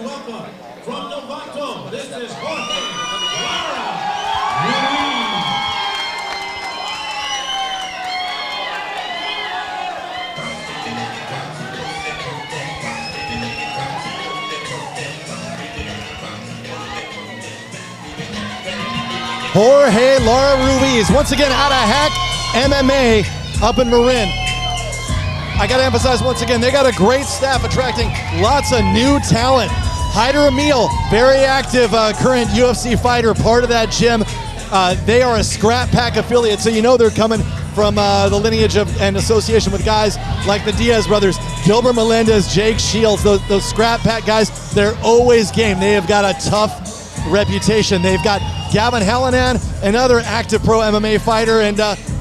welcome from Novato, this is Jorge Ruiz. Jorge Ruiz, once again out of Hack MMA up in Marin. I got to emphasize once again, they got a great staff attracting lots of new talent. Hyder Emil, very active current UFC fighter, part of that gym. They are a Scrap Pack affiliate, so you know they're coming from the lineage of and association with guys like the Diaz brothers, Gilbert Melendez, Jake Shields, those Scrap Pack guys, they're always game. They have got a tough reputation. They've got Gavin Hallinan, another active pro MMA fighter, and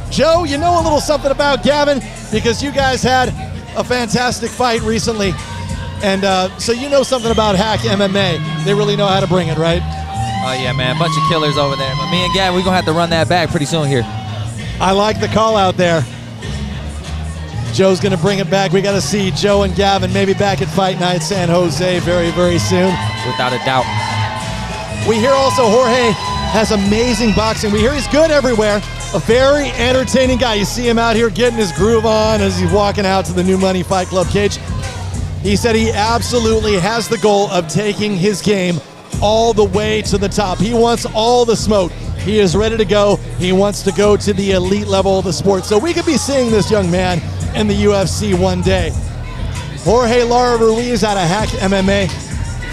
Joe, you know a little something about Gavin because you guys had a fantastic fight recently, and so you know something about Hack MMA. They really know how to bring it, right? Oh yeah, man, a bunch of killers over there. But me and Gavin, we're gonna have to run that back pretty soon here. I like the call out there. Joe's gonna bring it back. We gotta see Joe and Gavin maybe back at Fight Night San Jose very, very soon. Without a doubt. We hear also Jorge has amazing boxing. We hear he's good everywhere. A very entertaining guy. You see him out here getting his groove on as he's walking out to the New Money Fight Club cage. He said he absolutely has the goal of taking his game all the way to the top. He wants all the smoke. He is ready to go. He wants to go to the elite level of the sport. So we could be seeing this young man in the UFC one day. Jorge Ruiz out of Hack MMA.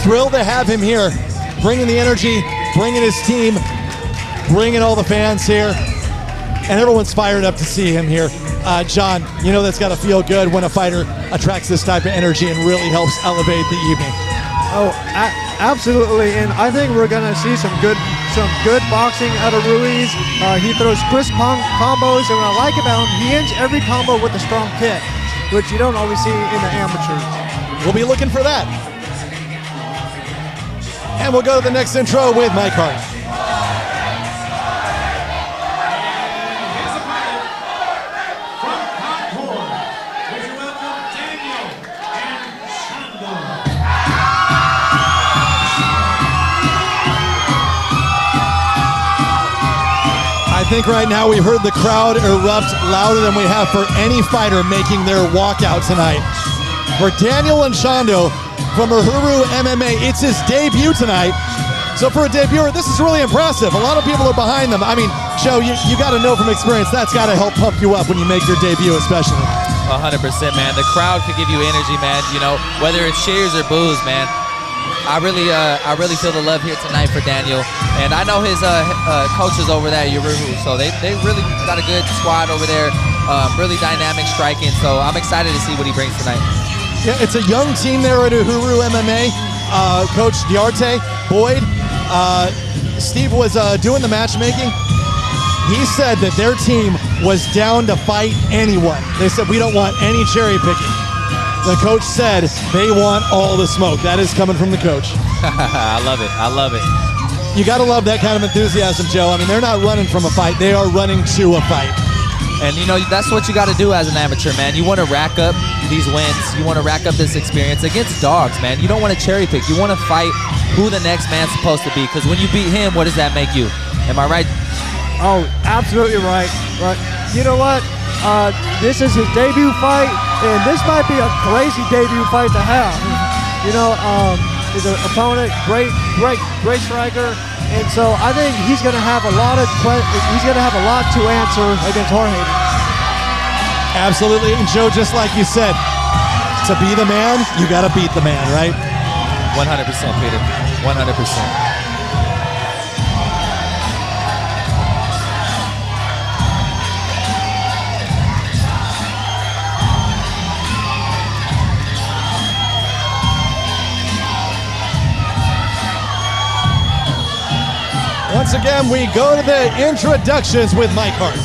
Thrilled to have him here, bringing the energy, bringing his team, bringing all the fans here. And everyone's fired up to see him here. John, you know that's got to feel good when a fighter attracts this type of energy and really helps elevate the evening. Oh, absolutely, and I think we're gonna see some good boxing out of Ruiz. He throws crisp combos, and what I like about him, he ends every combo with a strong kick, which you don't always see in the amateurs. We'll be looking for that. And we'll go to the next intro with Mike Hart. I think right now we heard the crowd erupt louder than we have for any fighter making their walkout tonight. For Daniel Anchondo from Uhuru MMA, it's his debut tonight. So for a debuter, this is really impressive. A lot of people are behind them. I mean, Joe, you got to know from experience, that's got to help pump you up when you make your debut especially. 100%, man. The crowd could give you energy, man. You know, whether it's cheers or boos, man. I really feel the love here tonight for Daniel, and I know his coaches over there at Uhuru, so they really got a good squad over there, really dynamic striking, so I'm excited to see what he brings tonight. Yeah, it's a young team there at Uhuru MMA. Coach Diarte, Boyd, Steve was doing the matchmaking. He said that their team was down to fight anyone. They said, we don't want any cherry picking. The coach said they want all the smoke. That is coming from the coach. I love it. I love it. You got to love that kind of enthusiasm, Joe. I mean, they're not running from a fight. They are running to a fight. And, you know, that's what you got to do as an amateur, man. You want to rack up these wins. You want to rack up this experience against dogs, man. You don't want to cherry pick. You want to fight who the next man's supposed to be, because when you beat him, what does that make you? Am I right? Oh, absolutely right. Right. You know what? This is his debut fight, and this might be a crazy debut fight to have. You know, his opponent, great striker, and so I think he's going to have a lot to answer against Jorge. Absolutely, and Joe, just like you said, to be the man, you got to beat the man, right? 100%, Peter. 100%. Once again, we go to the introductions with Mike Hart.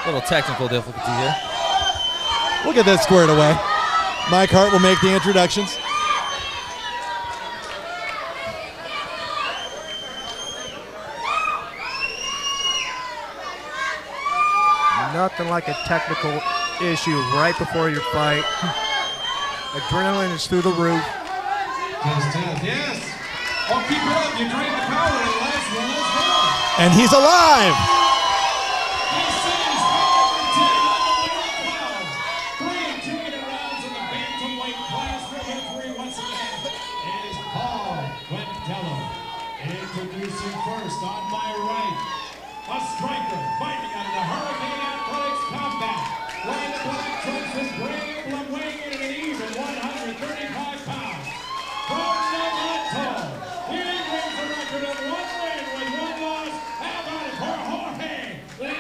A little technical difficulty here. We'll get that squared away. Mike Hart will make the introductions. Nothing like a technical issue right before your fight. Adrenaline is through the roof. Yes. Oh, keep it up. You drain the power in the last one. Let's go. And he's alive. He sees power 10 on the winning 3 2-minute rounds in the bantamweight class. Referee once again is Paul Quintello. Introducing first on my right, a striker fighting out of the Hurricane Athletics Combat. Wearing the black trunks with gray emblem, weighing in at an even 135 pounds. From Toronto, he brings a record of 1 win with 1 loss. How about it for Jorge Ruiz?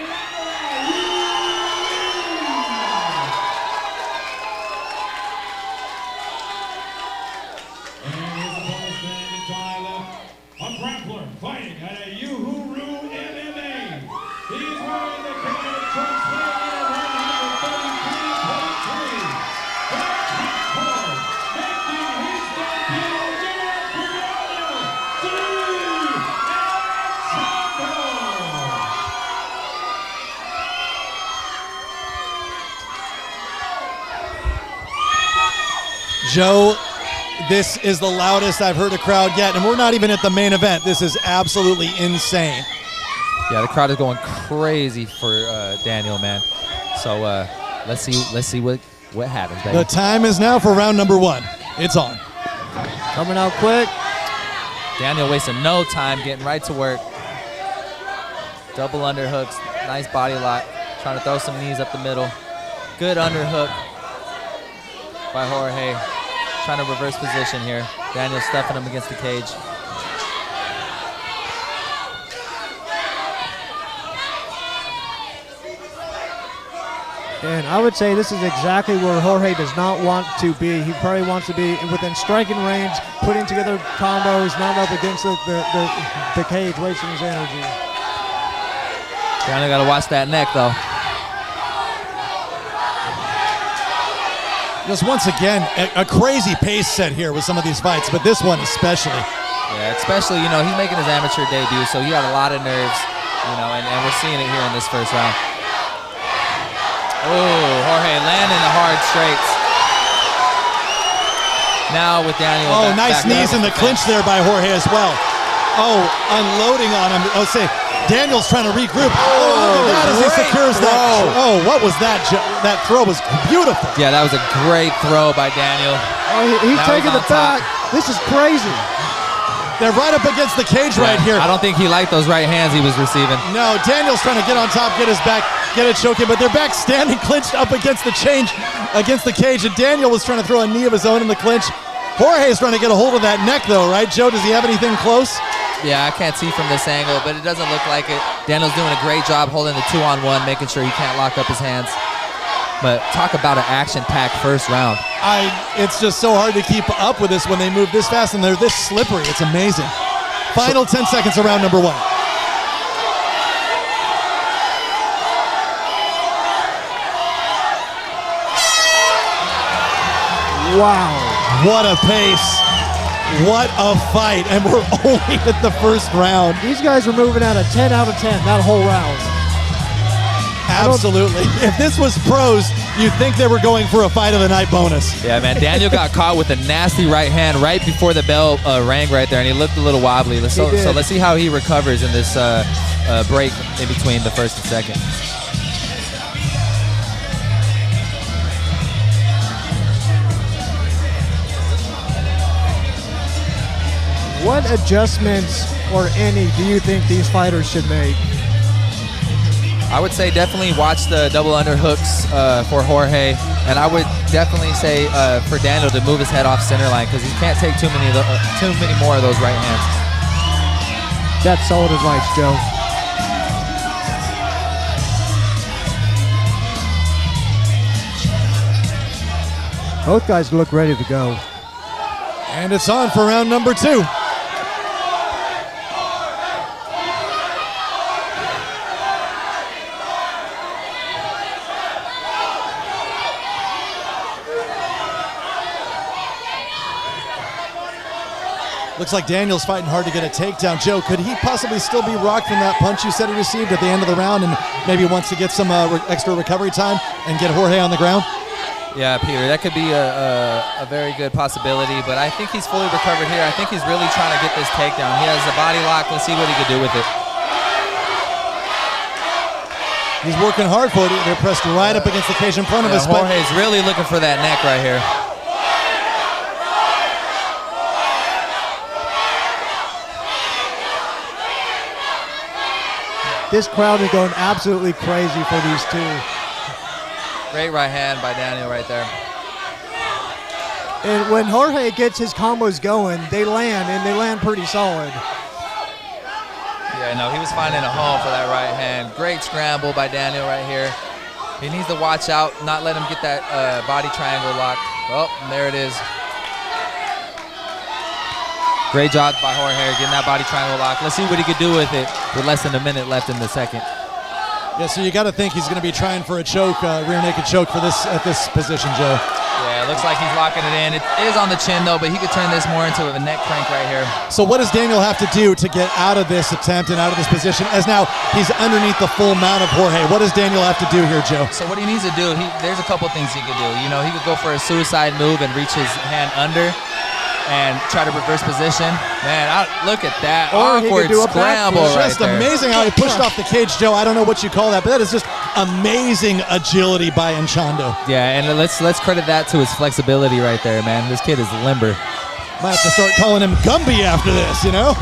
And his opponent standing to my left, a grappler fighting at a Yuhuru MMA. He's wearing the colored trunks, weighing in at 133.3. Back forward, making his debut, Joe, this is the loudest I've heard a crowd get, and we're not even at the main event. This is absolutely insane. Yeah, the crowd is going crazy for Daniel, man. So let's see what happens, baby. The time is now for round number 1. It's on. Coming out quick. Daniel wasting no time, getting right to work. Double underhooks, nice body lock. Trying to throw some knees up the middle. Good underhook by Jorge. Trying to reverse position here. Daniel stuffing him against the cage. And I would say this is exactly where Jorge does not want to be. He probably wants to be within striking range, putting together combos, not up against the cage, wasting his energy. Daniel got to watch that neck, though. Just once again, a crazy pace set here with some of these fights, but this one especially. Yeah, especially, he's making his amateur debut, so he got a lot of nerves, and we're seeing it here in this first round. Oh, Jorge landing the hard straights. Now with Daniel. Oh, nice knees in the clinch there by Jorge as well. Oh, unloading on him. Oh, say, Daniel's trying to regroup. Oh, look at that as he secures that. Oh, what was that? That throw was beautiful. Yeah, that was a great throw by Daniel. Oh, he's taking the back. This is crazy. They're right up against the cage right here. I don't think he liked those right hands he was receiving. No, Daniel's trying to get on top, get his back, get it choking, but they're back standing clinched up against the cage, and Daniel was trying to throw a knee of his own in the clinch. Jorge is trying to get a hold of that neck though, right, Joe? Does he have anything close? Yeah, I can't see from this angle, but it doesn't look like it. Daniel's doing a great job holding the 2-on-1, making sure he can't lock up his hands. But talk about an action-packed first round. It's just so hard to keep up with this when they move this fast and they're this slippery. It's amazing. Final 10 seconds of round number 1. Wow. What a pace. What a fight. And we're only at the first round. These guys are moving out of 10 out of 10 that whole round. Absolutely. If this was pros, you'd think they were going for a fight of the night bonus. Yeah, man. Daniel got caught with a nasty right hand right before the bell rang right there, and he looked a little wobbly. So let's see how he recovers in this break in between the first and second. What adjustments, or any, do you think these fighters should make? I would say definitely watch the double underhooks for Jorge, and I would definitely say for Daniel to move his head off center line because he can't take too many more of those right hands. That's solid advice, Joe. Both guys look ready to go. And it's on for round number 2. Looks like Daniel's fighting hard to get a takedown. Joe, could he possibly still be rocked from that punch you said he received at the end of the round and maybe wants to get some extra recovery time and get Jorge on the ground? Yeah, Peter, that could be a very good possibility, but I think he's fully recovered here. I think he's really trying to get this takedown. He has a body lock. Let's see what he can do with it. He's working hard for it. They're pressed right up against the cage in front of us. Jorge's really looking for that neck right here. This crowd is going absolutely crazy for these two. Great right hand by Daniel right there. And when Jorge gets his combos going, they land, and they land pretty solid. Yeah, no, he was finding a home for that right hand. Great scramble by Daniel right here. He needs to watch out, not let him get that body triangle locked. Oh, and there it is. Great job by Jorge getting that body triangle locked. Let's see what he could do with it with less than a minute left in the second. Yeah, so you got to think he's going to be trying for a choke, rear naked choke for this at this position, Joe. Yeah, it looks like he's locking it in. It is on the chin, though, but he could turn this more into a neck crank right here. So what does Daniel have to do to get out of this attempt and out of this position, as now he's underneath the full mount of Jorge? What does Daniel have to do here, Joe? So what he needs to do, there's a couple things he could do. You know, he could go for a suicide move and reach his hand under and try to reverse position. Man, look at that awkward scramble right there. Just amazing how he pushed off the cage, Joe. I don't know what you call that, but that is just amazing agility by Anchondo. Yeah, and let's credit that to his flexibility right there, man. This kid is limber. Might have to start calling him Gumby after this, you know?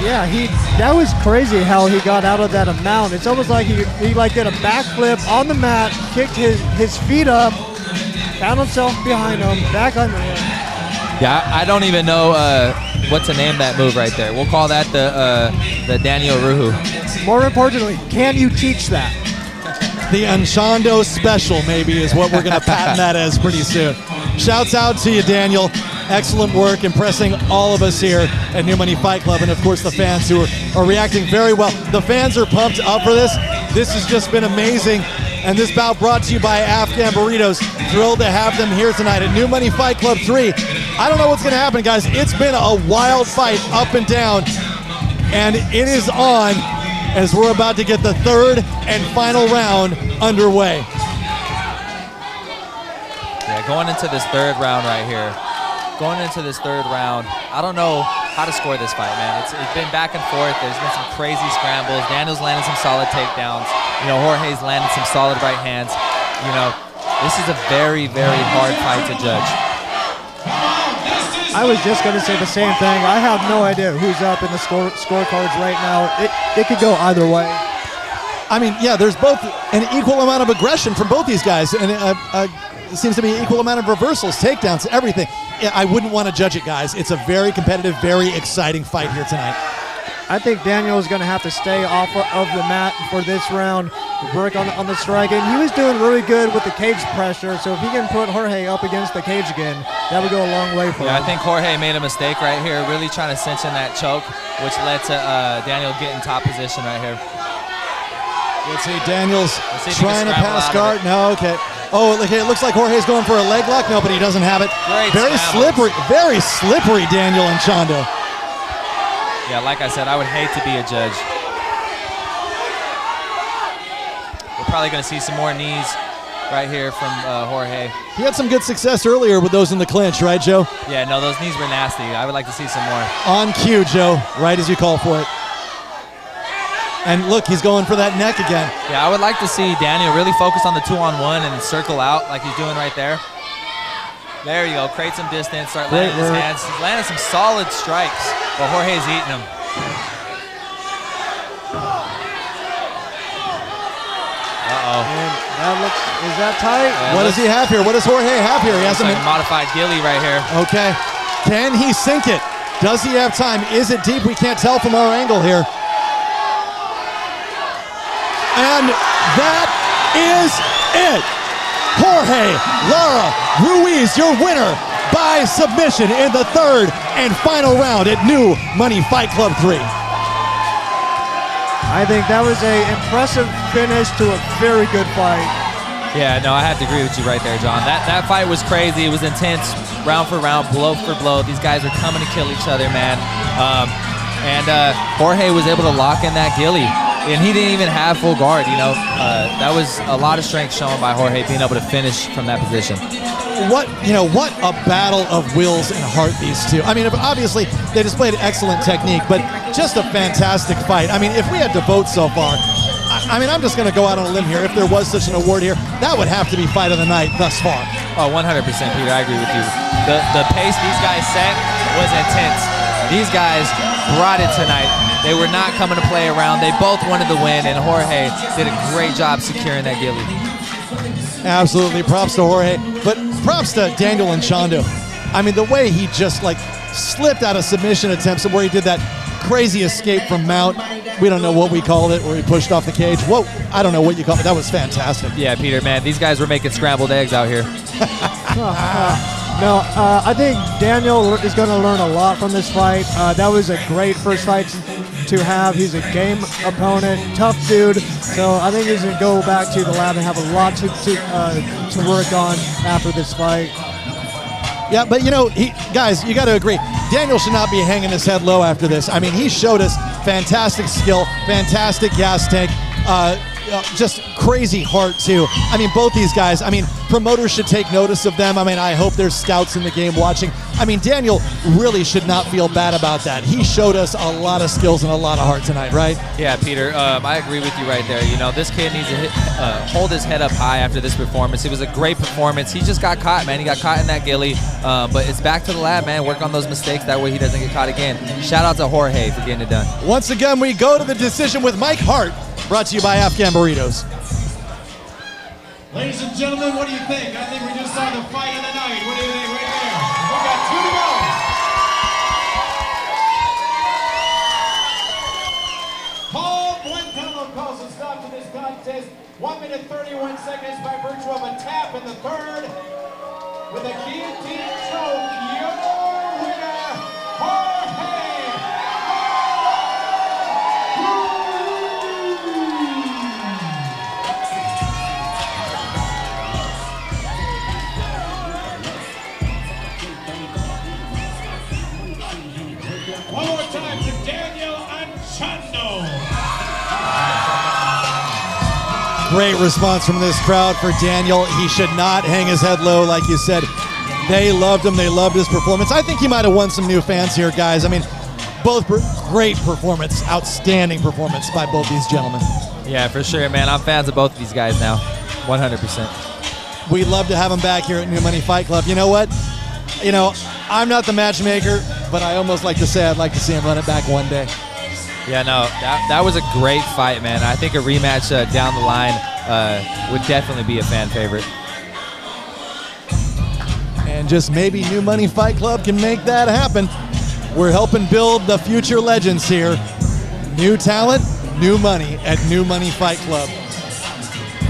Yeah, that was crazy how he got out of that amount. It's almost like he like did a backflip on the mat, kicked his feet up, found himself behind him, back under him. Yeah, I don't even know what to name that move right there. We'll call that the Daniel Ruhu. More importantly, can you teach that? The Anchondo special, maybe, is what we're going to patent that as pretty soon. Shouts out to you, Daniel. Excellent work, impressing all of us here at New Money Fight Club, and of course the fans who are reacting very well. The fans are pumped up for this. This has just been amazing, and this bout brought to you by Afghan Burritos. Thrilled to have them here tonight at New Money Fight Club 3. I don't know what's going to happen, guys. It's been a wild fight up and down, and it is on as we're about to get the third and final round underway. Yeah, going into this third round right here. Going into this third round, I don't know how to score this fight, man. It's been back and forth. There's been some crazy scrambles. Daniel's landed some solid takedowns. You know, Jorge's landed some solid right hands. You know, this is a very, very hard fight to judge. I was just going to say the same thing. I have no idea who's up in the scorecards right now. It could go either way. I mean, yeah, there's both an equal amount of aggression from both these guys, and it seems to be an equal amount of reversals, takedowns, everything. Yeah, I wouldn't want to judge it, guys. It's a very competitive, very exciting fight here tonight. I think Daniel is going to have to stay off of the mat for this round, work on the striking. He was doing really good with the cage pressure, so if he can put Jorge up against the cage again, that would go a long way for him. I think Jorge made a mistake right here, really trying to cinch in that choke, which led to Daniel getting top position right here. Let's see, Daniel's trying to pass guard. No, okay. Oh, okay, it looks like Jorge's going for a leg lock. No, but he doesn't have it. Very slippery, Daniel Anchondo. Yeah, like I said, I would hate to be a judge. We're probably going to see some more knees right here from Jorge. He had some good success earlier with those in the clinch, right, Joe? Yeah, no, those knees were nasty. I would like to see some more. On cue, Joe, right as you call for it. And look, he's going for that neck again. Yeah, I would like to see Daniel really focus on the 2-on-1 and circle out like he's doing right there. There you go, create some distance, start landing his hands. He's landing some solid strikes, but Jorge's eating them. Uh-oh. And that looks, is that tight? What does he have here? What does Jorge have here? He has like a modified ghillie right here. Okay. Can he sink it? Does he have time? Is it deep? We can't tell from our angle here. And that is it. Jorge Lara Ruiz, your winner by submission in the third and final round at New Money Fight Club 3. I think that was an impressive finish to a very good fight. Yeah, no, I have to agree with you right there, John. That fight was crazy. It was intense, round for round, blow for blow. These guys are coming to kill each other, man. And Jorge was able to lock in that ghillie, and he didn't even have full guard. That was a lot of strength shown by Jorge, being able to finish from that position. What a battle of wills and heart these two. I mean, obviously they displayed excellent technique, but just a fantastic fight. I mean, if we had to vote so far, I mean, I'm just going to go out on a limb here. If there was such an award here, that would have to be fight of the night thus far. Oh, 100%, Peter. I agree with you. The pace these guys set was intense. These guys brought it tonight. They were not coming to play around. They both wanted to win, and Jorge did a great job securing that ghillie. Absolutely. Props to Jorge, but props to Daniel Anchondo. I mean, the way he just slipped out of submission attempts, where he did that crazy escape from mount. We don't know what we called it, where he pushed off the cage. Whoa, I don't know what you call it. That was fantastic. Yeah, Peter, man, these guys were making scrambled eggs out here. No, I think Daniel is going to learn a lot from this fight. That was a great first fight to have. He's a game opponent, tough dude. So I think he's going to go back to the lab and have a lot to work on after this fight. Yeah, but guys, you got to agree. Daniel should not be hanging his head low after this. I mean, he showed us fantastic skill, fantastic gas tank, just crazy heart too. I mean, both these guys, promoters should take notice of them. I hope there's scouts in the game watching. Daniel really should not feel bad about that. He showed us a lot of skills and a lot of heart tonight, right? Yeah, Peter, I agree with you right there. This kid needs to hold his head up high after this performance. It was a great performance. He just got caught, man. He got caught in that ghillie. But it's back to the lab, man. Work on those mistakes. That way he doesn't get caught again. Shout out to Jorge for getting it done. Once again, we go to the decision with Mike Hart, brought to you by Afghan Burritos. Ladies and gentlemen, what do you think? I think we just saw the fight of the night. What do you think right there? We got 2 to go. Paul Buentello calls a stop to this contest. 1 minute 31 seconds by virtue of a tap in the third. With a guillotine choke, your winner, Jorge. One more time to Daniel Anchondo. Great response from this crowd for Daniel. He should not hang his head low, like you said. They loved him. They loved his performance. I think he might have won some new fans here, guys. Both great performance, outstanding performance by both these gentlemen. Yeah, for sure, man. I'm fans of both of these guys now, 100%. We'd love to have him back here at New Money Fight Club. You know what? I'm not the matchmaker, but I almost like to say I'd like to see him run it back one day. Yeah, no, that was a great fight, man. I think a rematch down the line would definitely be a fan favorite. And just maybe New Money Fight Club can make that happen. We're helping build the future legends here. New talent, new money at New Money Fight Club.